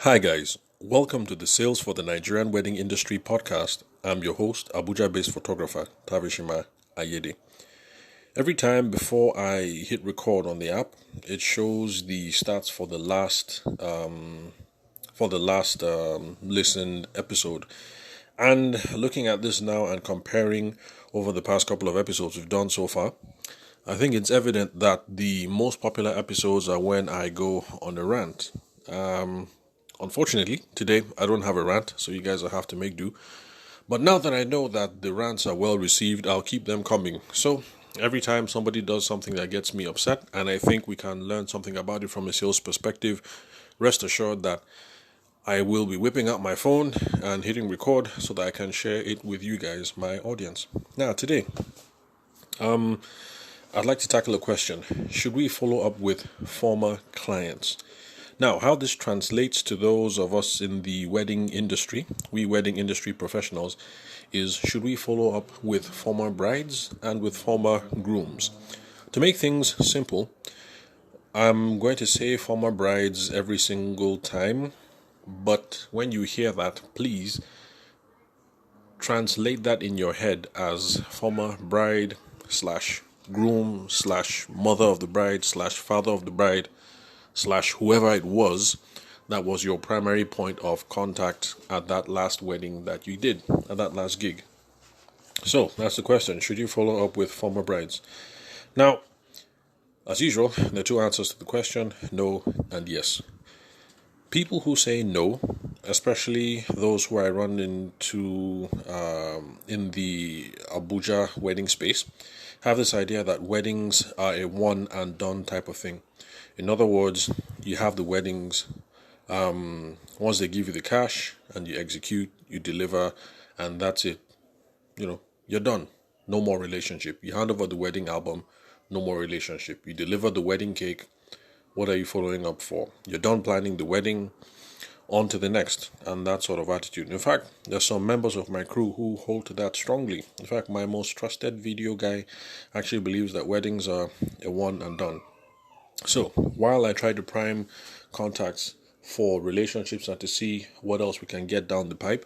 Hi guys, welcome to the Sales for the Nigerian Wedding Industry podcast. I'm your host, Abuja-based photographer Tavishima Ayede. Every time before I hit record on the app, it shows the stats for the last listened episode. And looking at this now and comparing over the past couple of episodes we've done so far, I think it's evident that the most popular episodes are when I go on a rant. Unfortunately, today I don't have a rant, so you guys will have to make do. But now that I know that the rants are well received, I'll keep them coming. So every time somebody does something that gets me upset, and I think we can learn something about it from a sales perspective, rest assured that I will be whipping out my phone and hitting record so that I can share it with you guys, my audience. Now, today, I'd like to tackle a question. Should we follow up with former clients? Now, how this translates to those of us in the wedding industry, we wedding industry professionals, is should we follow up with former brides and with former grooms? To make things simple, I'm going to say former brides every single time, but when you hear that, please translate that in your head as former bride slash groom slash mother of the bride slash father of the bride slash whoever it was that was your primary point of contact at that last wedding that you did, at that last gig. So that's the question. Should you follow up with former brides? Now, as usual, there are two answers to the question, no and yes. People who say no, especially those who I run into in the Abuja wedding space, have this idea that weddings are a one and done type of thing. In other words, you have the weddings, once they give you the cash and you execute, you deliver, and that's it. You're done. No more relationship. You hand over the wedding album, no more relationship. You deliver the wedding cake. What are you following up for? You're done planning the wedding, on to the next, and that sort of attitude. In fact, there's some members of my crew who hold to that strongly. In fact, my most trusted video guy actually believes that weddings are a one and done. So while I try to prime contacts for relationships and to see what else we can get down the pipe,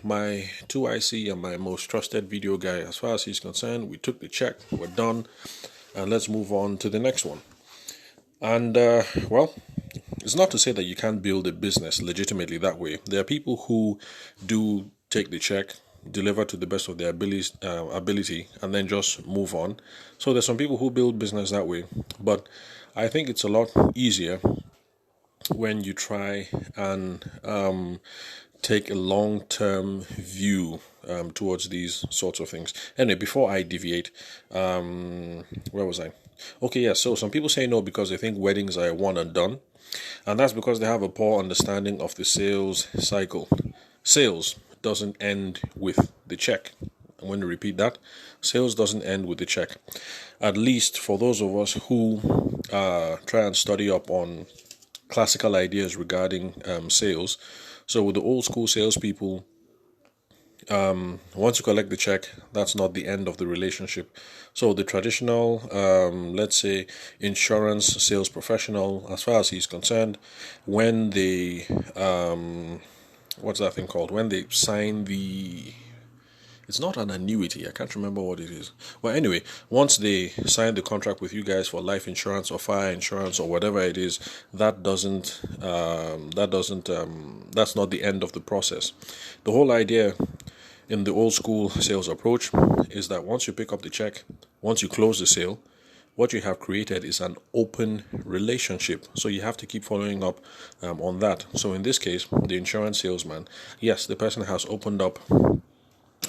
my 2IC and my most trusted video guy, as far as he's concerned, we took the check, we're done, and let's move on to the next one. And, it's not to say that you can't build a business legitimately that way. There are people who do take the check, deliver to the best of their ability, and then just move on. So there's some people who build business that way. But I think it's a lot easier when you try and take a long-term view towards these sorts of things. Anyway, before I deviate, where was I? Okay, yeah, so some people say no because they think weddings are one and done. And that's because they have a poor understanding of the sales cycle. Sales doesn't end with the check. I'm going to repeat that. Sales doesn't end with the check. At least for those of us who try and study up on classical ideas regarding sales. So with the old school salespeople, once you collect the check, that's not the end of the relationship. So the traditional, let's say, insurance sales professional, as far as he's concerned, when they, what's that thing called? When they sign it's not an annuity. I can't remember what it is. Well, anyway, once they sign the contract with you guys for life insurance or fire insurance or whatever it is, that's not the end of the process. The whole idea in the old school sales approach is that once you pick up the check, once you close the sale, what you have created is an open relationship. So you have to keep following up on that. So in this case, the insurance salesman, yes, the person has opened up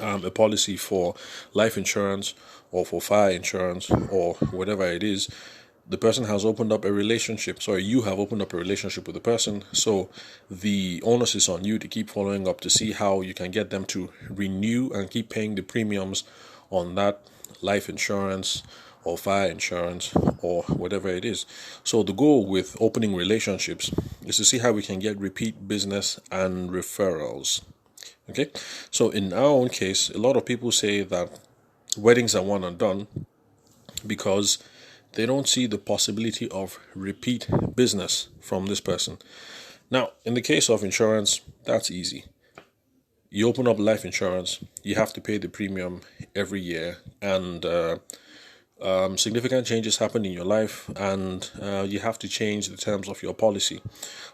a policy for life insurance or for fire insurance or whatever it is. The person has opened up a relationship. Sorry, you have opened up a relationship with the person. So the onus is on you to keep following up to see how you can get them to renew and keep paying the premiums on that life insurance or fire insurance or whatever it is. So the goal with opening relationships is to see how we can get repeat business and referrals. Okay, so in our own case, a lot of people say that weddings are one and done because they don't see the possibility of repeat business from this person. Now, in the case of insurance, that's easy. You open up life insurance, you have to pay the premium every year, and significant changes happen in your life, and you have to change the terms of your policy.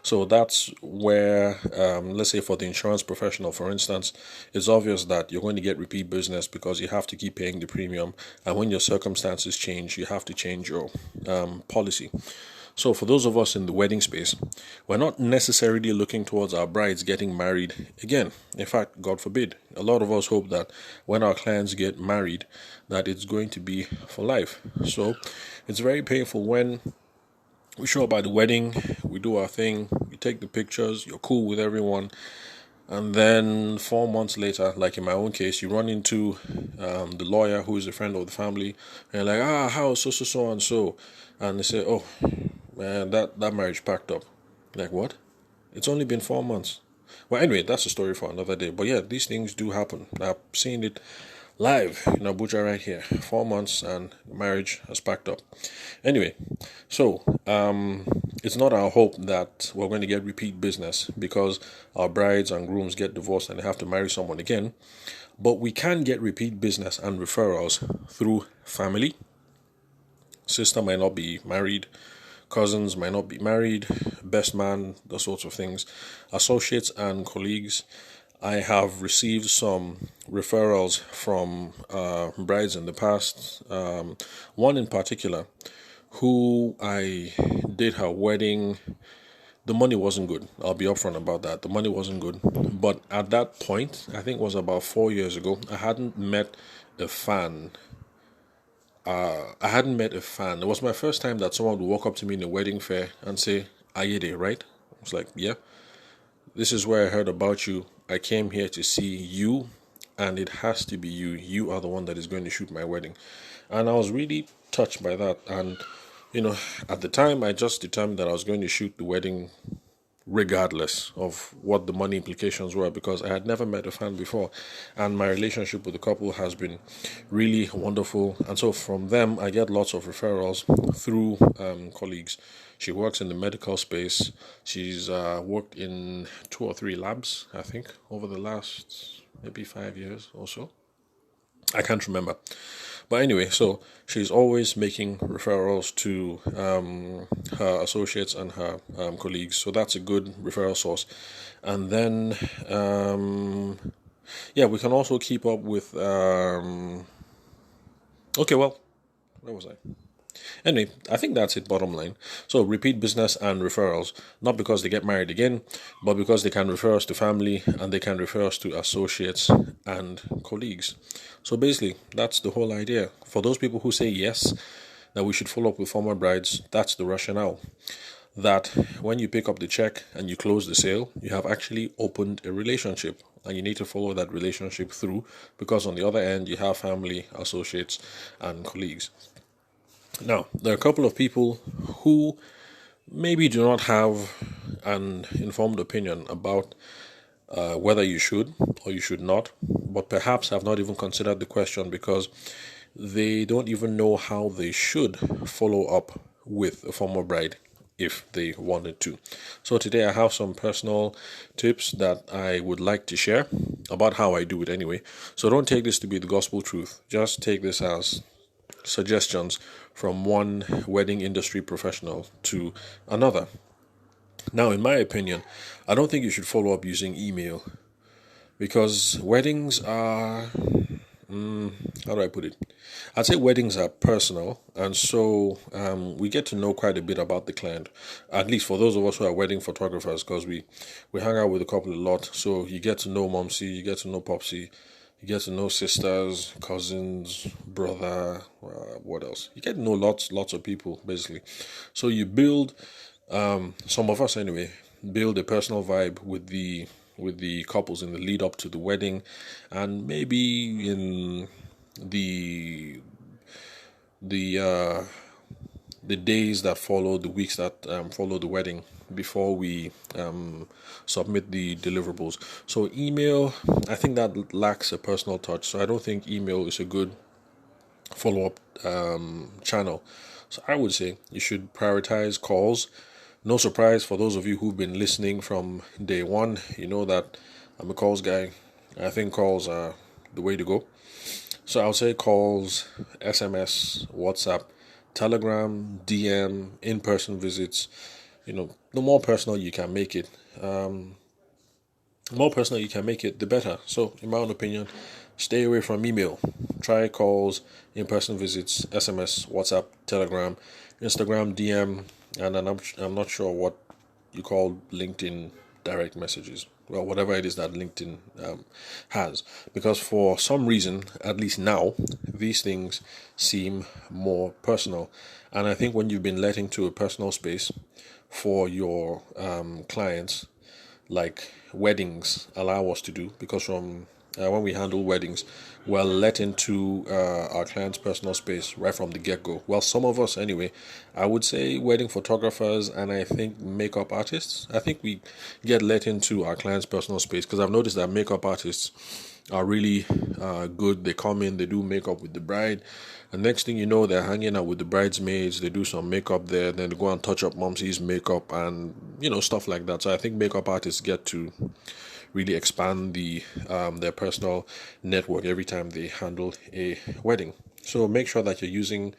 So that's where, let's say for the insurance professional, for instance, it's obvious that you're going to get repeat business because you have to keep paying the premium, and when your circumstances change, you have to change your policy. So for those of us in the wedding space, we're not necessarily looking towards our brides getting married again. In fact, God forbid, a lot of us hope that when our clients get married, that it's going to be for life. So it's very painful when we show up at the wedding, we do our thing, we take the pictures, you're cool with everyone, and then 4 months later, like in my own case, you run into the lawyer who is a friend of the family, and you're like, how so and so, and they say, oh man, that marriage packed up. Like, what? It's only been 4 months. Well, anyway, that's a story for another day. But yeah, these things do happen. I've seen it live in Abuja right here. 4 months and marriage has packed up. Anyway, so it's not our hope that we're going to get repeat business because our brides and grooms get divorced and they have to marry someone again. But we can get repeat business and referrals through family. Sister might not be married, cousins might not be married, best man, those sorts of things, associates and colleagues. I have received some referrals from brides in the past. One in particular, who I did her wedding. The money wasn't good. I'll be upfront about that. The money wasn't good. But at that point, I think it was about 4 years ago, I hadn't met a fan. It was my first time that someone would walk up to me in a wedding fair and say, Ayede, right? I was like, yeah, this is where I heard about you. I came here to see you, and it has to be you. You are the one that is going to shoot my wedding. And I was really touched by that. And, at the time, I just determined that I was going to shoot the wedding regardless of what the money implications were, because I had never met a fan before, and my relationship with the couple has been really wonderful. And so from them I get lots of referrals through colleagues. She works in the medical space. She's worked in 2 or 3 labs, I think, over the last maybe 5 years or so. I can't remember. But anyway, so she's always making referrals to her associates and her colleagues. So that's a good referral source. And then, we can also keep up with. Okay, well, where was I? Anyway, I think that's it, bottom line. So repeat business and referrals, not because they get married again, but because they can refer us to family and they can refer us to associates and colleagues. So basically, that's the whole idea. For those people who say yes, that we should follow up with former brides, that's the rationale. That when you pick up the check and you close the sale, you have actually opened a relationship, and you need to follow that relationship through, because on the other end, you have family, associates, and colleagues. Now, there are a couple of people who maybe do not have an informed opinion about whether you should or you should not, but perhaps have not even considered the question because they don't even know how they should follow up with a former bride if they wanted to. So today I have some personal tips that I would like to share about how I do it anyway. So don't take this to be the gospel truth. Just take this as suggestions from one wedding industry professional to another. Now, in my opinion, I don't think you should follow up using email, because weddings are, how do I put it? I'd say weddings are personal, and so we get to know quite a bit about the client, at least for those of us who are wedding photographers, because we hang out with the couple a lot, so you get to know Momsy, you get to know Popsy, you get to know sisters, cousins, brother, what else? You get to know lots of people, basically. So you build, some of us anyway, build a personal vibe with the couples in the lead up to the wedding, and maybe in the the days that follow, the weeks that follow the wedding, before we submit the deliverables. So email, I think that lacks a personal touch. So I don't think email is a good follow-up channel. So I would say you should prioritize calls, No surprise for those of you who've been listening from day one, you know that I'm a calls guy. I think calls are the way to go. So I'll say calls, SMS, WhatsApp, Telegram, DM, in-person visits. The more personal you can make it, the better. So, in my own opinion, stay away from email. Try calls, in-person visits, SMS, WhatsApp, Telegram, Instagram, DM, and I'm not sure what you call LinkedIn direct messages. Well, whatever it is that LinkedIn has, because for some reason, at least now, these things seem more personal, and I think when you've been let into a personal space for your clients, like weddings allow us to do, because from when we handle weddings, we're let into our client's personal space right from the get-go. Well, some of us anyway. I would say wedding photographers and I think makeup artists, I think we get let into our client's personal space, because I've noticed that makeup artists are really good. They come in, they do makeup with the bride, and next thing you know, they're hanging out with the bridesmaids. They do some makeup there, then they go and touch up momsy's makeup, and stuff like that. So I think makeup artists get to really expand their personal network every time they handle a wedding. So make sure that you're using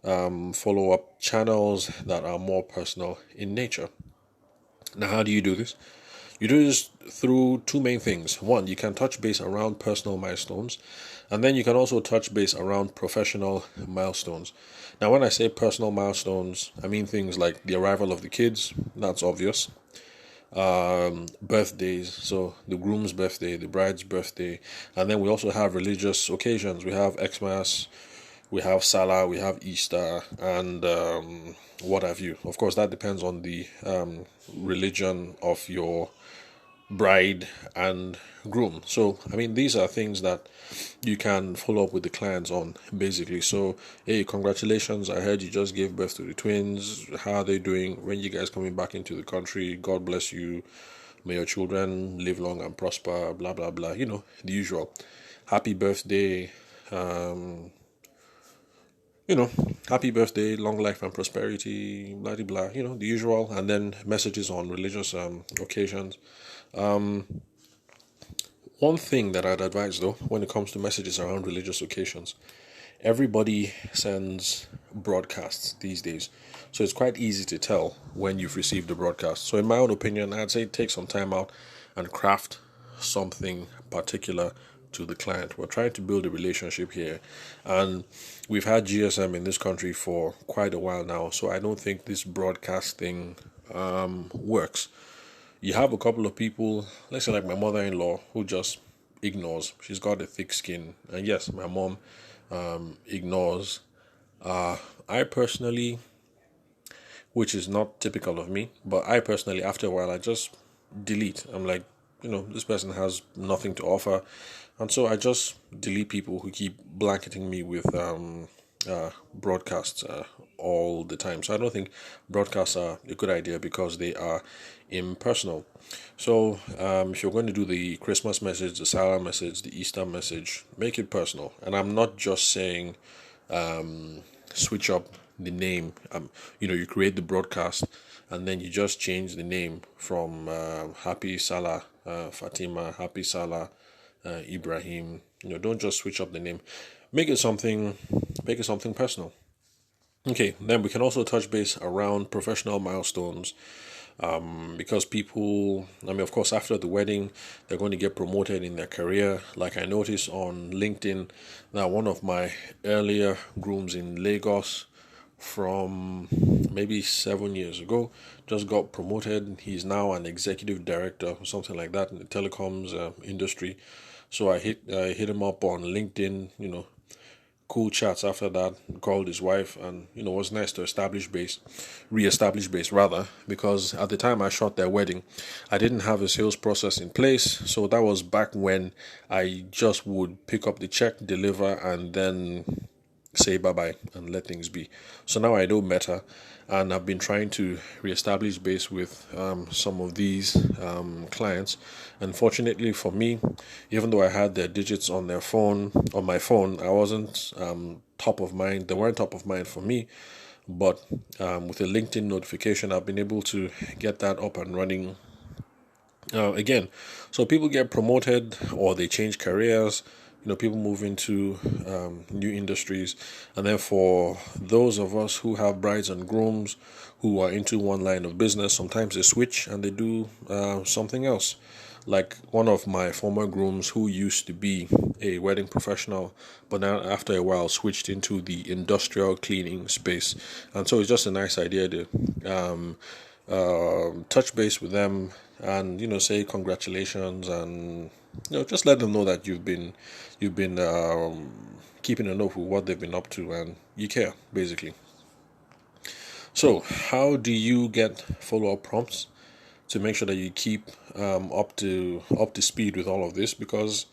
follow-up channels that are more personal in nature. Now, how do you do this? You do this through two main things. One, you can touch base around personal milestones, and then you can also touch base around professional milestones. Now, when I say personal milestones, I mean things like the arrival of the kids, that's obvious. Birthdays, so the groom's birthday, the bride's birthday, and then we also have religious occasions. We have Xmas, we have Salah, we have Easter, and what have you. Of course, that depends on the religion of your bride and groom. So, I mean, these are things that you can follow up with the clients on, basically. So, hey, congratulations, I heard you just gave birth to the twins. How are they doing? When you guys coming back into the country? God bless you. May your children live long and prosper, blah blah blah. The usual. Happy birthday, um you know happy birthday, long life and prosperity, blah blah blah, the usual. And then messages on religious occasions. One thing that I'd advise, though, when it comes to messages around religious occasions, everybody sends broadcasts these days. So it's quite easy to tell when you've received a broadcast. So, in my own opinion, I'd say take some time out and craft something particular to the client. We're trying to build a relationship here, and we've had GSM in this country for quite a while now. So I don't think this broadcast thing works. You have a couple of people, let's say like my mother-in-law, who just ignores. She's got a thick skin, and yes, my mom ignores. I personally, which is not typical of me, but I personally, after a while, I just delete. I'm like, this person has nothing to offer, and so I just delete people who keep blanketing me with broadcasts all the time. So I don't think broadcasts are a good idea because they are impersonal. So if you're going to do the Christmas message, the Salah message, the Easter message, make it personal. And I'm not just saying switch up the name. You create the broadcast and then you just change the name from Happy Salah Fatima, Happy Salah Ibrahim. Don't just switch up the name. Make it something personal. Okay, then we can also touch base around professional milestones, because people, I mean, of course, after the wedding, they're going to get promoted in their career. Like I noticed on LinkedIn that one of my earlier grooms in Lagos from maybe 7 years ago just got promoted. He's now an executive director or something like that in the telecoms industry. So I hit him up on LinkedIn, cool chats after that, called his wife, and it was nice to re-establish base rather, because at the time I shot their wedding, I didn't have a sales process in place. So that was back when I just would pick up the check, deliver, and then say bye-bye and let things be. So now I know better, and I've been trying to reestablish base with some of these clients. Unfortunately for me, even though I had their digits on my phone, I wasn't top of mind. They weren't top of mind for me But with a LinkedIn notification, I've been able to get that up and running again. So people get promoted or they change careers. People move into new industries, and then for those of us who have brides and grooms who are into one line of business, sometimes they switch and they do something else. Like one of my former grooms who used to be a wedding professional, but now after a while switched into the industrial cleaning space. And so it's just a nice idea to touch base with them and say congratulations, and just let them know that you've been keeping a note with what they've been up to and you care, basically. So how do you get follow-up prompts to make sure that you keep up to speed with all of this? Because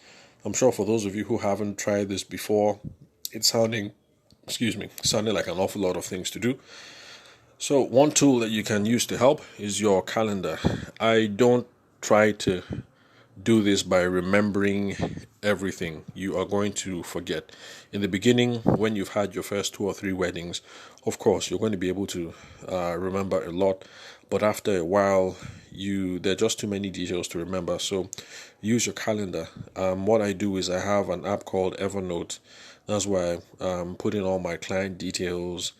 I'm sure for those of you who haven't tried this before, it's sounding like an awful lot of things to do. So one tool that you can use to help is your calendar. I don't try to do this by remembering everything. You are going to forget. In the beginning, when you've had your first 2 or 3 weddings, of course, you're going to be able to remember a lot. But after a while, there are just too many details to remember. So use your calendar. What I do is I have an app called Evernote. That's where I put in all my client details.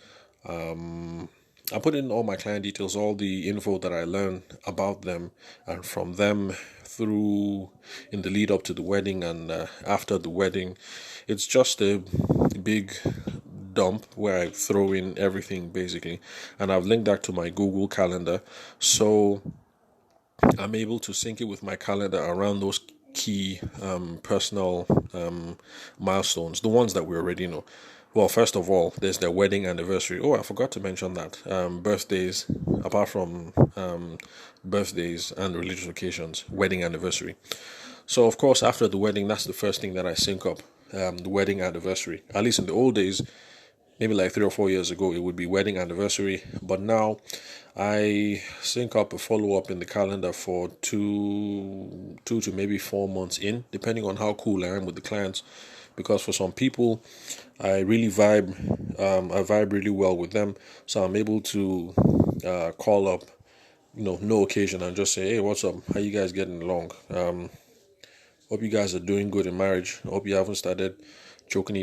I put in all my client details, all the info that I learned about them, and from them through in the lead up to the wedding and after the wedding. It's just a big dump where I throw in everything basically, and I've linked that to my Google Calendar, so I'm able to sync it with my calendar around those key personal milestones, the ones that we already know. Well, first of all, there's their wedding anniversary. Oh, I forgot to mention that. Birthdays, apart from birthdays and religious occasions, wedding anniversary. So, of course, after the wedding, that's the first thing that I sync up, the wedding anniversary. At least in the old days, maybe like 3 or 4 years ago, it would be wedding anniversary. But now I sync up a follow up in the calendar for two to maybe 4 months in, depending on how cool I am with the clients. Because for some people, I really vibe really well with them. So I'm able to call up, no occasion, and just say, hey, what's up? How you guys getting along? Hope you guys are doing good in marriage. Hope you haven't started choking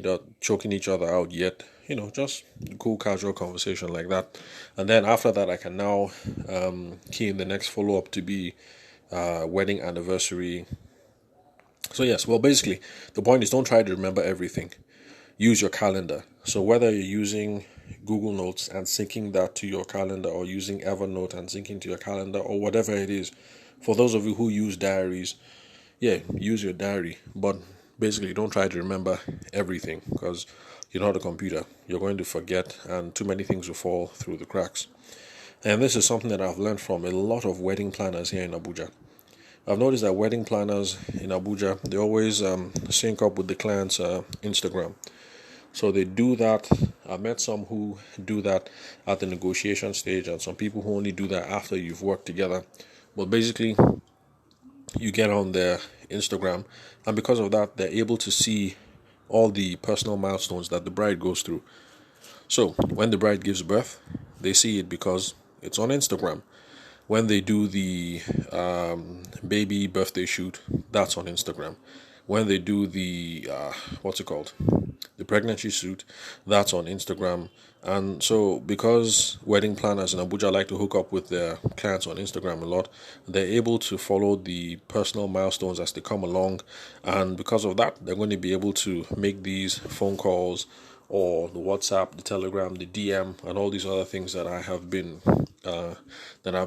each other out yet. Just a cool casual conversation like that. And then after that, I can now key in the next follow up to be wedding anniversary. So yes, well, basically, the point is don't try to remember everything. Use your calendar. So whether you're using Google Notes and syncing that to your calendar, or using Evernote and syncing to your calendar, or whatever it is, for those of you who use diaries, yeah, use your diary. But basically, don't try to remember everything, because you're not a computer. You're going to forget, and too many things will fall through the cracks. And this is something that I've learned from a lot of wedding planners here in Abuja. I've noticed that wedding planners in Abuja, they always sync up with the client's Instagram. So they do that. I've met some who do that at the negotiation stage, and some people who only do that after you've worked together. But basically, you get on their Instagram, and because of that, they're able to see all the personal milestones that the bride goes through. So when the bride gives birth, they see it because it's on Instagram. When they do the baby birthday shoot, that's on Instagram. When they do the the pregnancy shoot, that's on Instagram. And so because wedding planners in Abuja like to hook up with their clients on Instagram a lot, they're able to follow the personal milestones as they come along. And because of that, they're going to be able to make these phone calls, or the WhatsApp, the Telegram, the DM, and all these other things that I've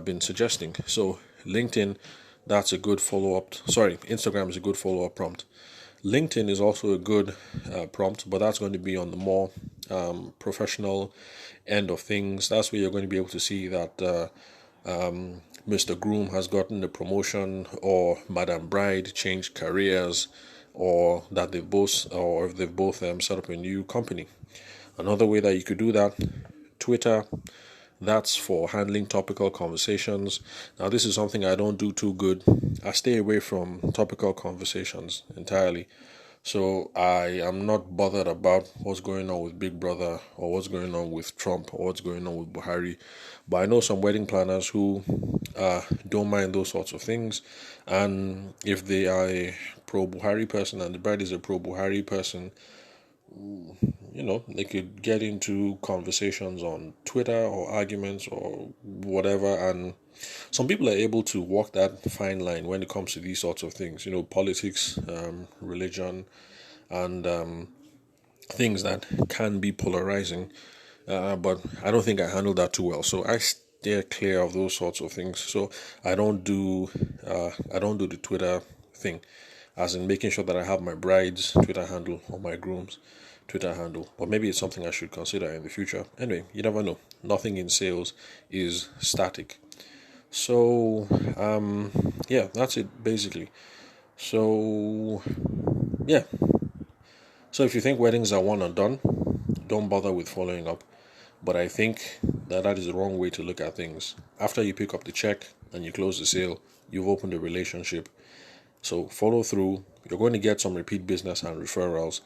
been suggesting. So LinkedIn, that's a good follow up. Sorry, Instagram is a good follow up prompt. LinkedIn is also a good prompt, but that's going to be on the more professional end of things. That's where you're going to be able to see that Mr. Groom has gotten the promotion, or Madam Bride changed careers, or that they've both, or if they've both set up a new company. Another way that you could do that, Twitter. That's for handling topical conversations. Now, this is something I don't do too good. I stay away from topical conversations entirely. So I am not bothered about what's going on with Big Brother or what's going on with Trump or what's going on with Buhari. But I know some wedding planners who don't mind those sorts of things. And if they are a pro Buhari person and the bride is a pro Buhari person, they could get into conversations on Twitter or arguments or whatever. And some people are able to walk that fine line when it comes to these sorts of things, politics, religion, and things that can be polarizing. But I don't think I handle that too well. So I steer clear of those sorts of things. So I don't do the Twitter thing, as in making sure that I have my bride's Twitter handle or my groom's Twitter handle. But maybe it's something I should consider in the future. Anyway, you never know. Nothing in sales is static. So yeah, that's it basically. So yeah. So if you think weddings are one and done, don't bother with following up. But I think that is the wrong way to look at things. After you pick up the check and you close the sale, you've opened a relationship. So follow through. You're going to get some repeat business and referrals.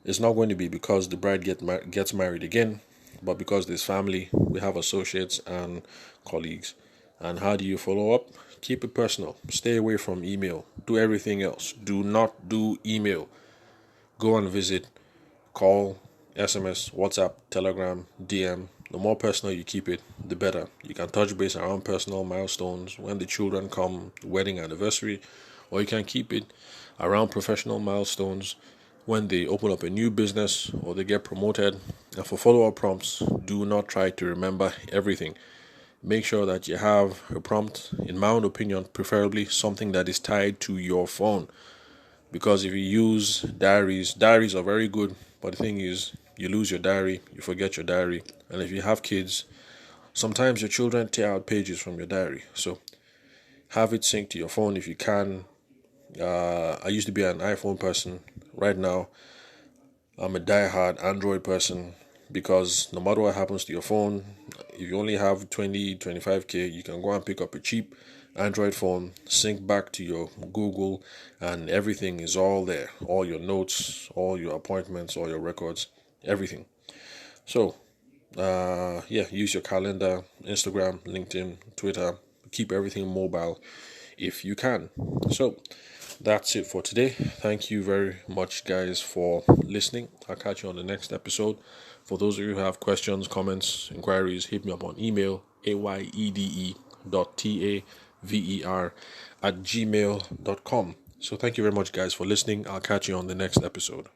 It's not going to be because the bride gets married again, but because there's family, we have associates and colleagues. And how do you follow up? Keep it personal. Stay away from email. Do everything else. Do not do email. Go and visit, call, SMS, WhatsApp, Telegram, DM. The more personal you keep it, the better. You can touch base around personal milestones when the children come, wedding anniversary, or you can keep it around professional milestones when they open up a new business or they get promoted. And for follow-up prompts, do not try to remember everything. Make sure that you have a prompt, in my own opinion, preferably something that is tied to your phone. Because if you use diaries are very good, but the thing is, you lose your diary, you forget your diary, and if you have kids, sometimes your children tear out pages from your diary. So have it synced to your phone if you can. I used to be an iPhone person. Right now, I'm a die-hard Android person because no matter what happens to your phone, if you only have 25K, you can go and pick up a cheap Android phone, sync back to your Google, and everything is all there. All your notes, all your appointments, all your records, everything. So, yeah, use your calendar, Instagram, LinkedIn, Twitter. Keep everything mobile if you can. So, that's it for today. Thank you very much, guys, for listening. I'll catch you on the next episode. For those of you who have questions, comments, inquiries, hit me up on email, ayede.taver@gmail.com. So thank you very much, guys, for listening. I'll catch you on the next episode.